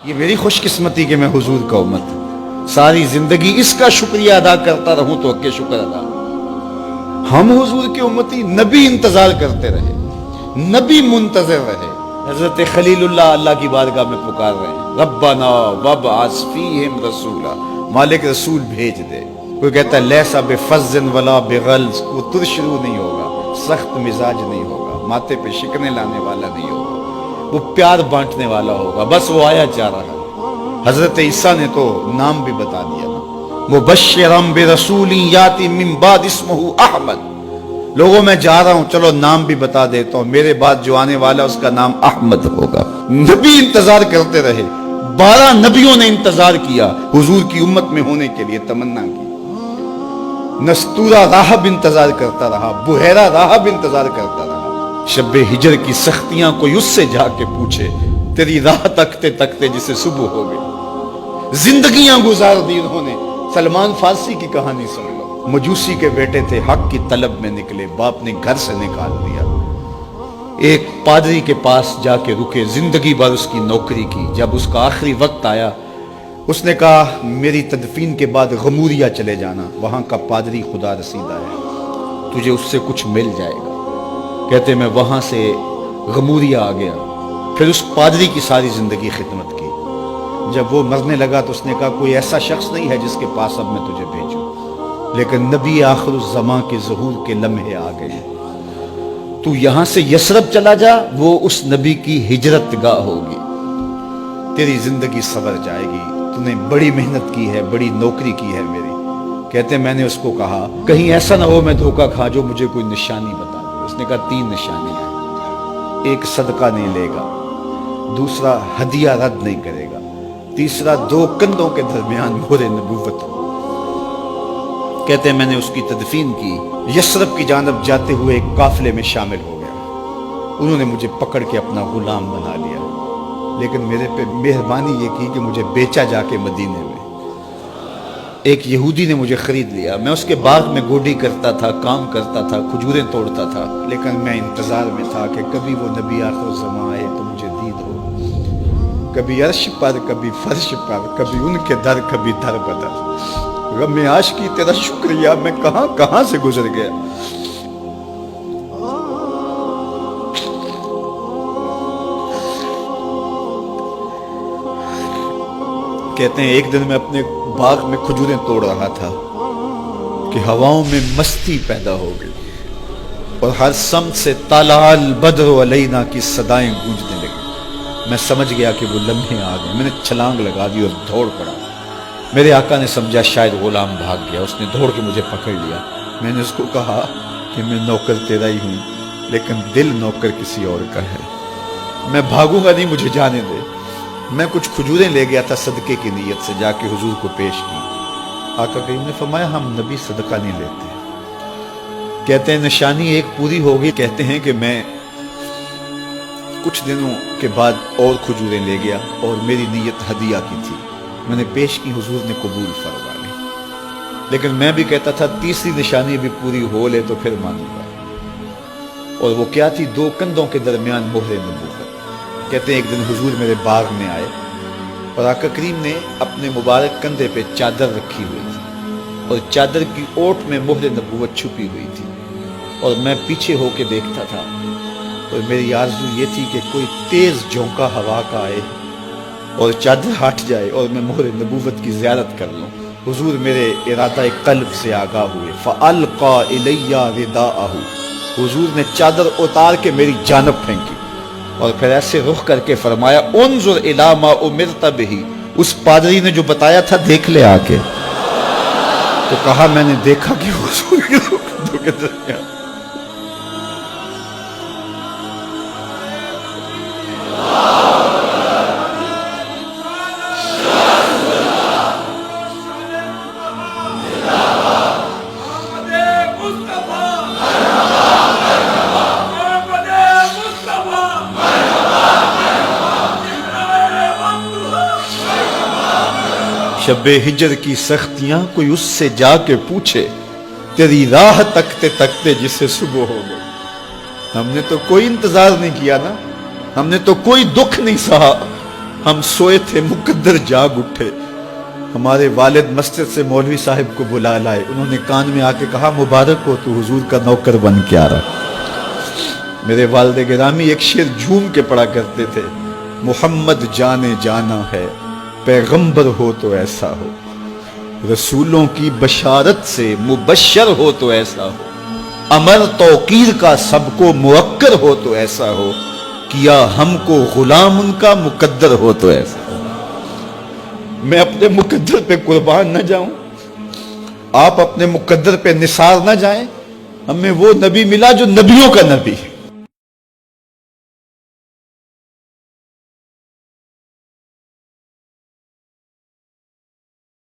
یہ میری خوش قسمتی کہ میں حضور کا امت ہوں، ساری زندگی اس کا شکریہ ادا کرتا رہوں تو کہ شکر ادا۔ ہم حضور کے امتی، نبی انتظار کرتے رہے، نبی منتظر رہے۔ حضرت خلیل اللہ کی بارگاہ میں پکار رہے ہیں، ربنا وابعث فیہم رسولا، مالک رسول بھیج دے۔ کوئی کہتا ہے لیسا بفظ ولا بغلظ، وہ ترشرو نہیں ہوگا، سخت مزاج نہیں ہوگا، ماتھے پہ شکنے لانے والا نہیں ہوگا، وہ پیار بانٹنے والا ہوگا، بس وہ آیا جا رہا ہے۔ حضرت عیسیٰ نے تو نام بھی بتا دیا نا، مبشرا برسول یاتی من بعد اسمہ احمد، لوگوں میں جا رہا ہوں، چلو نام بھی بتا دیتا ہوں، میرے بعد جو آنے والا اس کا نام احمد ہوگا۔ نبی انتظار کرتے رہے، 12 نبیوں نے انتظار کیا، حضور کی امت میں ہونے کے لیے تمنا کی۔ نستورہ راہب انتظار کرتا رہا، بحیرہ راہب انتظار کرتا رہا۔ شب ہجر کی سختیاں کوئی اس سے جا کے پوچھے، تیری راہ تکتے تکتے جسے صبح ہو گئی۔ زندگیاں گزار دی انہوں نے، سلمان فارسی کی کہانی سن لو، مجوسی کے بیٹے تھے، حق کی طلب میں نکلے، باپ نے گھر سے نکال دیا، ایک پادری کے پاس جا کے رکے، زندگی بھر اس کی نوکری کی۔ جب اس کا آخری وقت آیا، اس نے کہا میری تدفین کے بعد غموریا چلے جانا، وہاں کا پادری خدا رسیدہ ہے، تجھے اس سے کچھ مل جائے گا۔ کہتے میں وہاں سے غموریا آ گیا، پھر اس پادری کی ساری زندگی خدمت کی۔ جب وہ مرنے لگا تو اس نے کہا کوئی ایسا شخص نہیں ہے جس کے پاس اب میں تجھے بھیجوں، لیکن نبی آخر الزمان کے ظہور کے لمحے آ گئے، تو یہاں سے یثرب چلا جا، وہ اس نبی کی ہجرت گاہ ہوگی، تیری زندگی سنور جائے گی، تو نے بڑی محنت کی ہے، بڑی نوکری کی ہے میری۔ کہتے میں نے اس کو کہا کہیں ایسا نہ ہو میں دھوکہ کھا جو مجھے کوئی نشانی بتا دے۔ اس نے کہا 3 نشانیاں ہیں، ایک صدقہ نہیں لے گا، دوسرا ہدیہ رد نہیں کرے گا، تیسرا 2 کندھوں کے درمیان مہر نبوت ہو۔ کہتے ہیں میں نے اس کی تدفین کی، یثرب کی جانب جاتے ہوئے ایک قافلے میں شامل ہو گیا، انہوں نے مجھے پکڑ کے اپنا غلام بنا لیا، لیکن میرے پہ مہربانی یہ کی کہ مجھے بیچا جا کے مدینے میں۔ ایک یہودی نے مجھے خرید لیا، میں اس کے باغ میں گوڈی کرتا تھا، کام کرتا تھا، کھجوریں توڑتا تھا، لیکن میں انتظار میں تھا کہ کبھی وہ نبی آخر الزمان آئے تو مجھے دید ہو، کبھی عرش پر، کبھی فرش پر، کبھی ان کے در، کبھی در بدر۔ غم عاشقی تیرا شکریہ، میں کہاں کہاں سے گزر گیا۔ کہتے ہیں ایک دن میں اپنے باغ میں کھجوریں توڑ رہا تھا کہ ہواؤں میں مستی پیدا ہو گئی اور ہر سمت سے طلع البدر علینا کی صدائیں گونجنے لگی۔ میں سمجھ گیا کہ وہ لمحے آ گئے، میں نے چھلانگ لگا دی اور دوڑ پڑا۔ میرے آقا نے سمجھا شاید غلام بھاگ گیا، اس نے دوڑ کے مجھے پکڑ لیا۔ میں نے اس کو کہا کہ میں نوکر تیرا ہی ہوں، لیکن دل نوکر کسی اور کا ہے، میں بھاگوں گا نہیں، مجھے جانے دے۔ میں کچھ کھجوریں لے گیا تھا صدقے کی نیت سے، جا کے حضور کو پیش کی۔ آقا کریم نے فرمایا ہم نبی صدقہ نہیں لیتے۔ کہتے ہیں نشانی ایک پوری ہو گئی، کہتے ہیں کہ میں کچھ دنوں کے بعد اور کھجوریں لے گیا اور میری نیت ہدیہ کی تھی، میں نے پیش کی، حضور نے قبول فرما لی۔ لیکن میں بھی کہتا تھا تیسری نشانی بھی پوری ہو لے تو پھر مانوں گا، اور وہ کیا تھی؟ 2 کندھوں کے درمیان مہر نبوت۔ کہتے ہیں ایک دن حضور میرے باغ میں آئے اور آقا کریم نے اپنے مبارک کندھے پہ چادر رکھی ہوئی تھی اور چادر کی اوٹ میں مہر نبوت چھپی ہوئی تھی، اور میں پیچھے ہو کے دیکھتا تھا، اور میری آرزو یہ تھی کہ کوئی تیز جھونکا ہوا کا آئے اور چادر ہٹ جائے اور میں مہر نبوت کی زیارت کر لوں۔ حضور میرے ارادہ قلب سے آگاہ ہوئے، فَأَلْقَى إِلَيَّ رِدَاءَهُ، حضور نے چادر اتار کے میری جانب پھینکی اور پھر ایسے رخ کر کے فرمایا انظر الی ما امرت بہ، اس پادری نے جو بتایا تھا دیکھ لے آ کے۔ تو کہا میں نے دیکھا کہ حضور کے کندھوں کے درمیان شب ہجر کی سختیاں کوئی اس سے جا کے پوچھے، تیری راہ تکتے تکتے جسے صبح ہو گئی۔ ہم نے تو کوئی انتظار نہیں کیا نا، ہم نے تو کوئی دکھ نہیں سہا، ہم سوئے تھے مقدر جاگ اٹھے. ہمارے والد مسجد سے مولوی صاحب کو بلا لائے. انہوں نے کان میں آ کے کہا مبارک ہو تو حضور کا نوکر بن کے آ رہا. میرے والد گرامی ایک شعر جھوم کے پڑھا کرتے تھے, محمد جانے جانا ہے پیغمبر ہو تو ایسا ہو, رسولوں کی بشارت سے مبشر ہو تو ایسا ہو, امر توقیر کا سب کو موکر ہو تو ایسا ہو, کیا ہم کو غلام ان کا مقدر ہو تو ایسا ہو. میں اپنے مقدر پہ قربان نہ جاؤں, آپ اپنے مقدر پہ نثار نہ جائیں. ہمیں وہ نبی ملا جو نبیوں کا نبی ہے.